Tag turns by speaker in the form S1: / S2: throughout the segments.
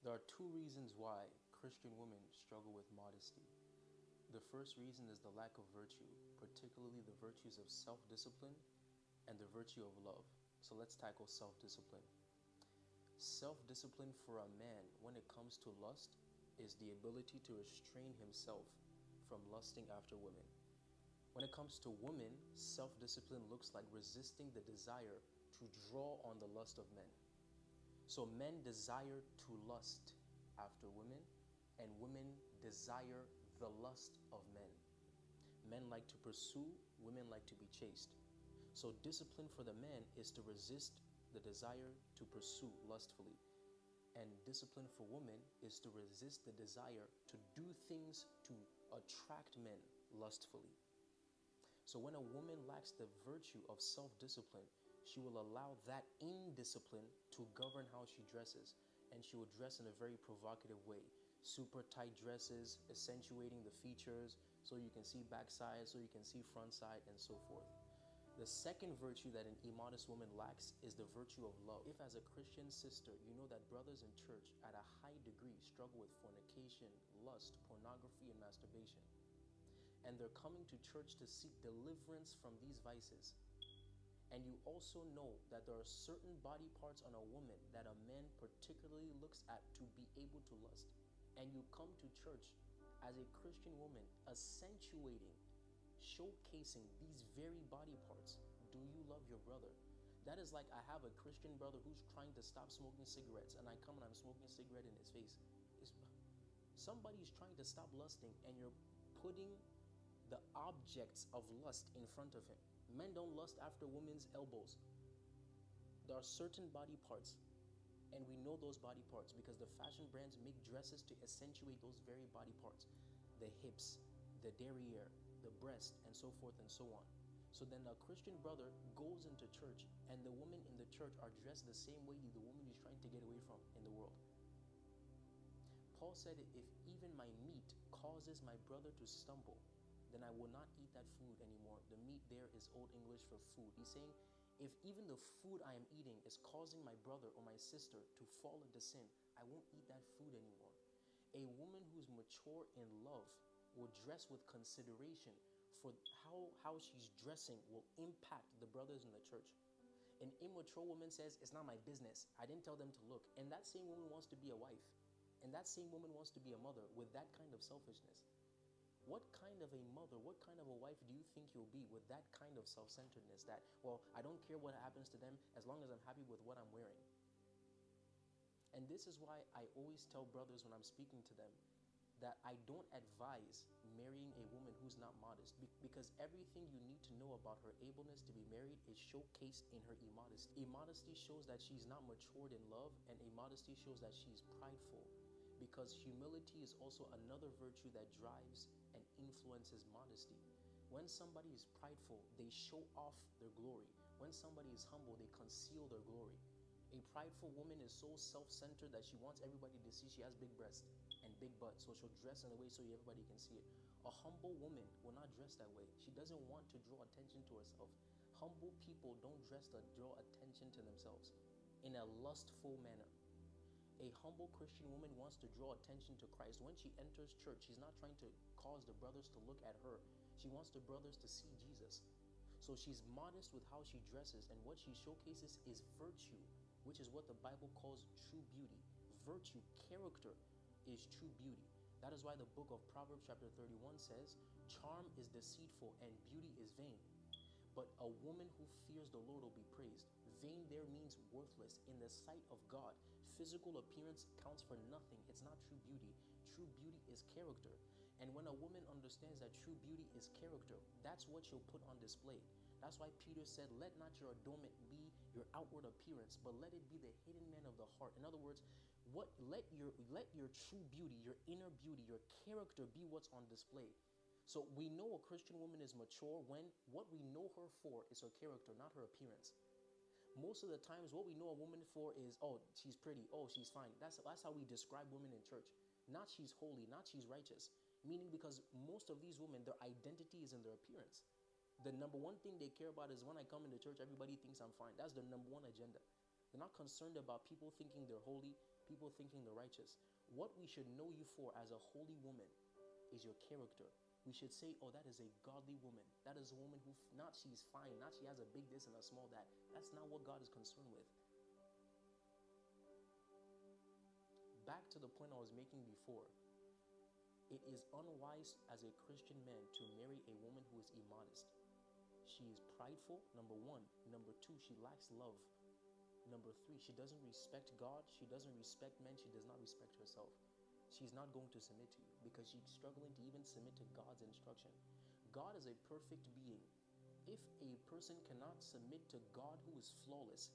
S1: There are two reasons why Christian women struggle with modesty. The first reason is the lack of virtue, particularly the virtues of self-discipline and the virtue of love. So let's tackle self-discipline. Self-discipline for a man when it comes to lust is the ability to restrain himself from lusting after women. When it comes to women, self-discipline looks like resisting the desire to draw on the lust of men. So men desire to lust after women, and women desire the lust of men. Men like to pursue, women like to be chased. So discipline for the man is to resist the desire to pursue lustfully. And discipline for women is to resist the desire to do things to attract men lustfully. So when a woman lacks the virtue of self-discipline, she will allow that indiscipline to govern how she dresses. And she will dress in a very provocative way. Super tight dresses, accentuating the features, so you can see backside, so you can see front side, and so forth. The second virtue that an immodest woman lacks is the virtue of love. If as a Christian sister, you know that brothers in church at a high degree struggle with fornication, lust, pornography, and masturbation, and they're coming to church to seek deliverance from these vices, and you also know that there are certain body parts on a woman that a man particularly looks at to be able to lust, and you come to church as a Christian woman accentuating, showcasing these very body parts, do you love your brother? That is like I have a Christian brother who's trying to stop smoking cigarettes, and I come and I'm smoking a cigarette in his face. Somebody's trying to stop lusting, and you're putting the objects of lust in front of him. Men don't lust after women's elbows. There are certain body parts, and we know those body parts because the fashion brands make dresses to accentuate those very body parts. The hips, the derriere, the breast, and so forth and so on. So then a Christian brother goes into church, and the women in the church are dressed the same way the woman is trying to get away from in the world. Paul said, if even my meat causes my brother to stumble, then I will not eat that food anymore. The meat there is Old English for food. He's saying, if even the food I am eating is causing my brother or my sister to fall into sin, I won't eat that food anymore. A woman who's mature in love will dress with consideration for how she's dressing will impact the brothers in the church. An immature woman says, it's not my business. I didn't tell them to look. And that same woman wants to be a wife. And that same woman wants to be a mother with that kind of selfishness. What kind of a mother, what kind of a wife do you think you'll be with that kind of self-centeredness that, well, I don't care what happens to them as long as I'm happy with what I'm wearing? And this is why I always tell brothers when I'm speaking to them that I don't advise marrying a woman who's not modest, because everything you need to know about her ableness to be married is showcased in her immodesty. Immodesty shows that she's not matured in love, and immodesty shows that she's prideful, because humility is also another virtue that drives and influences modesty. When somebody is prideful, they show off their glory. When somebody is humble, they conceal their glory. A prideful woman is so self-centered that she wants everybody to see she has big breasts and big butt, so she'll dress in a way so everybody can see it. A humble woman will not dress that way. She doesn't want to draw attention to herself. Humble people don't dress to draw attention to themselves in a lustful manner. A humble Christian woman wants to draw attention to Christ. When she enters church, she's not trying to cause the brothers to look at her. She wants the brothers to see Jesus. So she's modest with how she dresses, and what she showcases is virtue, which is what the Bible calls true beauty. Virtue, character, is true beauty. That is why the book of Proverbs chapter 31 says, charm is deceitful and beauty is vain, but a woman who fears the Lord will be praised. Vain there means worthless in the sight of God. Physical appearance counts for nothing. It's not true beauty. True beauty is character. And when a woman understands that true beauty is character, that's what she'll put on display. That's why Peter said, let not your adornment be your outward appearance, but let it be the hidden man of the heart. In other words, let your true beauty, your inner beauty, your character be what's on display. So we know a Christian woman is mature when what we know her for is her character, not her appearance. Most of the times what we know a woman for is, oh, she's pretty, oh, she's fine. That's how we describe women in church. Not she's holy, not she's righteous. Meaning because most of these women, their identity is in their appearance. The number one thing they care about is when I come into church, everybody thinks I'm fine. That's their number one agenda. They're not concerned about people thinking they're holy, people thinking the righteous. What we should know you for as a holy woman is your character. We should say, oh, that is a godly woman. That is a woman who, not she's fine, not she has a big this and a small that. That's not what God is concerned with. Back to the point I was making before. It is unwise as a Christian man to marry a woman who is immodest. She is prideful, number one. Number two, she lacks love. Number three, she doesn't respect God. She doesn't respect men. She does not respect herself. She's not going to submit to you because she's struggling to even submit to God's instruction. God is a perfect being. If a person cannot submit to God who is flawless,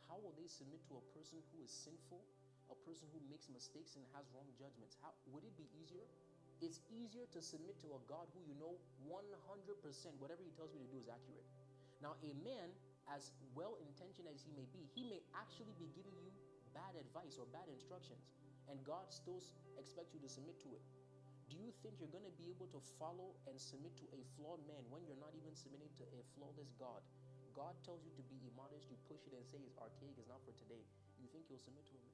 S1: how will they submit to a person who is sinful, a person who makes mistakes and has wrong judgments? How would it be easier? It's easier to submit to a God who you know 100% whatever he tells me to do is accurate. Now, a man, as well-intentioned as he may actually be giving you bad advice or bad instructions, and God still expects you to submit to it. Do you think you're going to be able to follow and submit to a flawed man when you're not even submitting to a flawless God? God tells you to be immodest, you push it and say it's archaic, it's not for today. You think you'll submit to him?